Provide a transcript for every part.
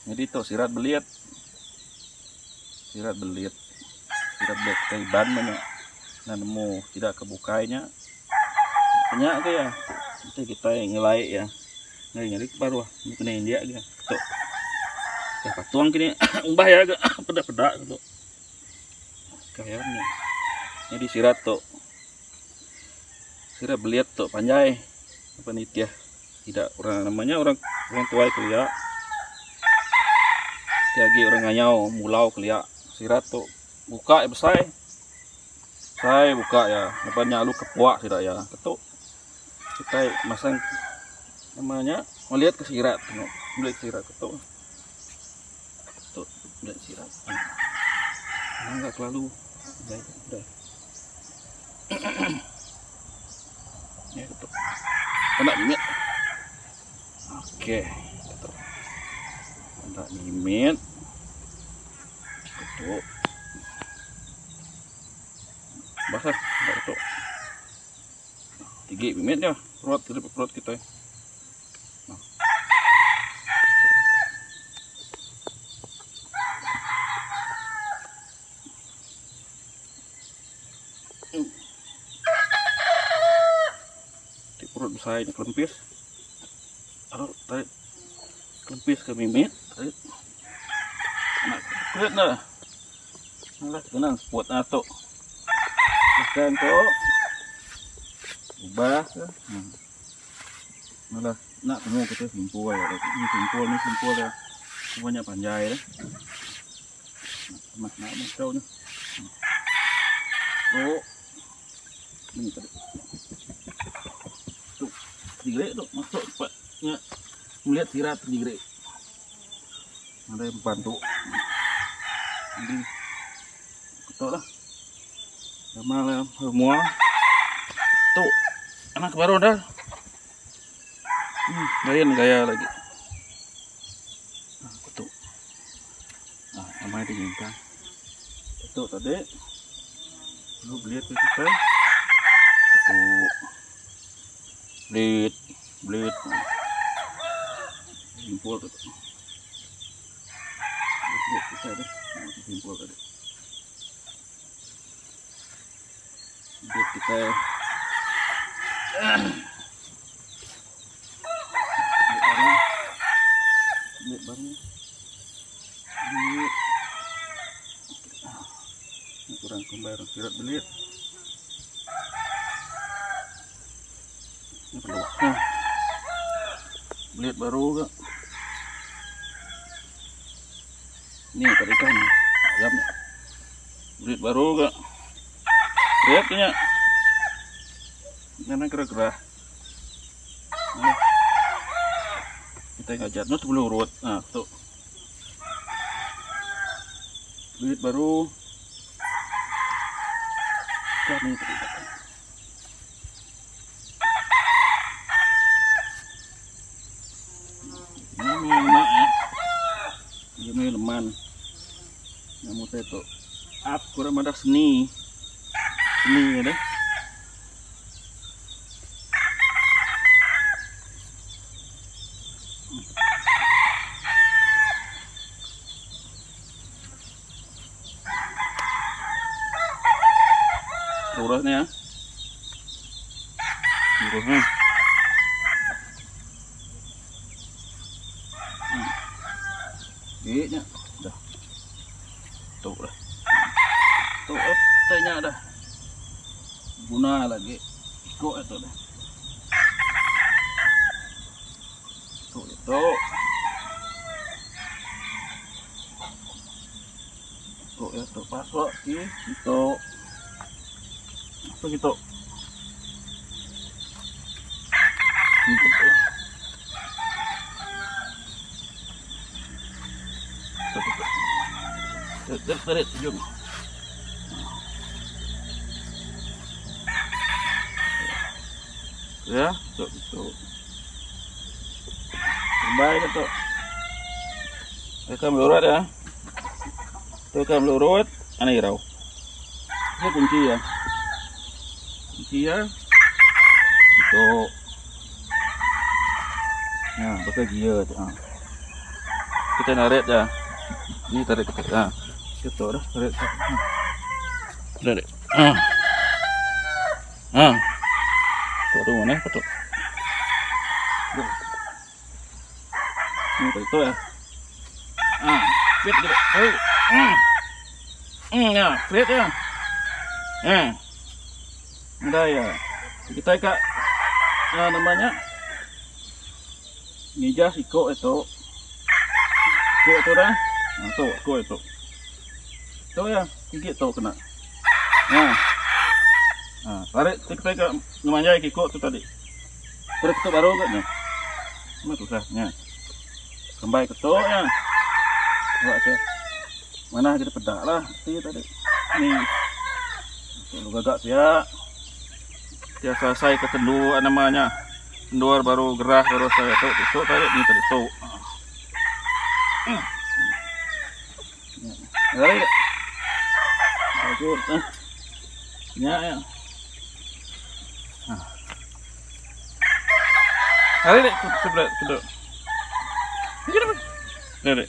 Jadi tuh sirat belit kayak ban banyak nemu tidak kebukainya banyak ke ya nanti kita yang ngelai ya nyari baru ini kena India gitu tuh ya patuang kini umbah ya agak pedak gitu kayaknya jadi sirat belit tuh panjai apa nih ya tidak orang namanya orang tua kuliah lagi orang nganyau mulau kuliah sirat tuh buka ya besar saya buka ya depannya lu kepuak tidak ya ketuk kita masang namanya melihat ke sirat melihat sirat ketuk melihat sirat enggak terlalu udah ya ketuk kena mimit oke ketuk kena mimit ketuk basah enggak ketuk tinggi mimitnya perut kita nah. Di perut besar ini kelempis tarik kelempis ke mimit tarik nah kulit nah malah kenang spot atau bahkan tuh ubah malah nak temu kita simpul ya ini simpul ya semuanya panjai ya nak macau nih tuh ini tadi tuh digre tuh masuk cepatnya melihat sirat digre ada yang bantu jadi betul lah sama lah semua tuh anak baru dah gaya lagi nah betul nah namanya diminta itu tadi lu beli ke kita betul belit simpul tuh lihat kita deh simpul tadi lihat kita lihat barangnya kurang kembali sirat belit ini peluangnya belit baru gak ini tadi kan ayamnya belit baru gak lihat punya mana kira-kira kita ngajak nut belum urut nah tuh belit baru kami terlibat ini lemak ya ini leman namun itu kurang ada seni ya deh lurusnya nya udah tuh tehnya dah guna lagi kok itu dah tuh ya tuh pasok itu apa gitu tarik jom ya tuh kembali ke tuh rekam lurut ya tuh rekam lurut aneh rau ini kunci ya itu nah pakai gear tuh kita narik ya. Ini tarik kita. Nah, kita dah tarik. Tarik. Tuh mana betul. Ini itu ya. Fit gitu. Ya, fit ya. Udah ya. Kita ikat namanya nija iko itu. Iko itu dah. Nah, tuh, iko itu. Tuh ya, gigit tuh kena. Nah, tarik kita ikat namanya iko itu tadi. Tarik itu baru kan? Cuma susahnya. Kembali ke tuh ya. Buat aja. Mana kita pedak lah, ini tadi. Nih, lu gagak ya. Dia selesai ketendu namanya. Kendor baru gerah baru saya tuh tarik ini tadi tuh. Tarik. Bagus. Ya. Tarik sebelah kedua. Tarik.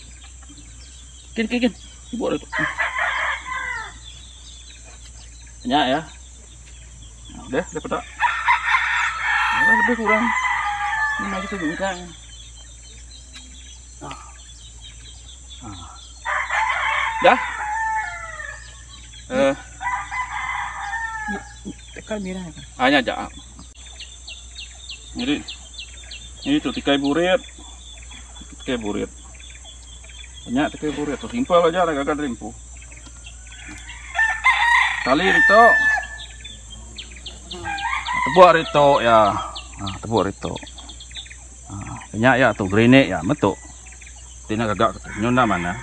Kin. Ibu itu. Banyak ya. Nah, udah pedak. Lebih kurang. Ini lagi kita bungkang. Dah. Tekal merah kan? Hanya aja. Jadi ini tuh tikai burit. Tikai burit. Banyak tikai burit. Tuh simpel aja lah gak rimpu. Tali itu. Tebuk itu ya. Tebuk itu. Banyak ya tuh grenek ya metuk. Tina gagak nyunda mana?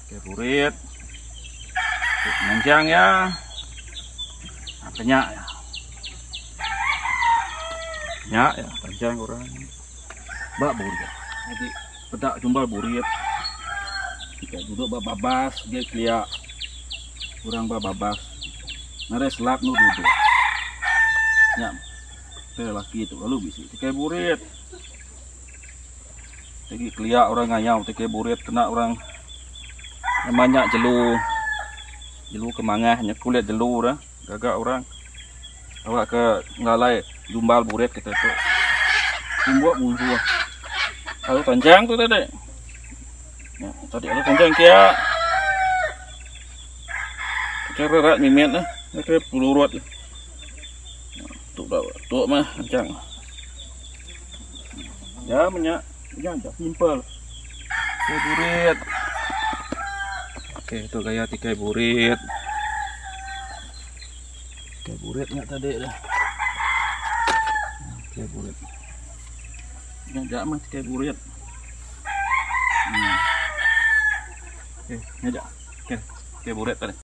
Tikai burit. Menjang ya. Banyak ya. Banyak ya, panjang orang. Bak burit. Jadi pedak jumbal burit. Jika duduk babas, dia keliak. Kurang babas. Nare selap nu duduk. Ya. Saya laki itu lalu bisa tikai burit. Jadi keliak orang ngayau tikai burit kena orang namanya jelu. Jelu kemangahnya kulit jelu dah. Gagak orang awak ke ngalai jumbal burit kita tuh. Tumbuh musuh. Kalau panjang tuh tadi. Ya, tadi ada panjang kia. Cara rat mimet lah. Kayak pelurut. Tuh mah panjang. Ya banyak. Jangan simpel. Tikai burit. Oke, itu gaya tikai burit. Tikai buritnya tadi dah. Tikai burit. Jangan mah tikai burit. Oke, ngajak. Oke, tikai burit tadi.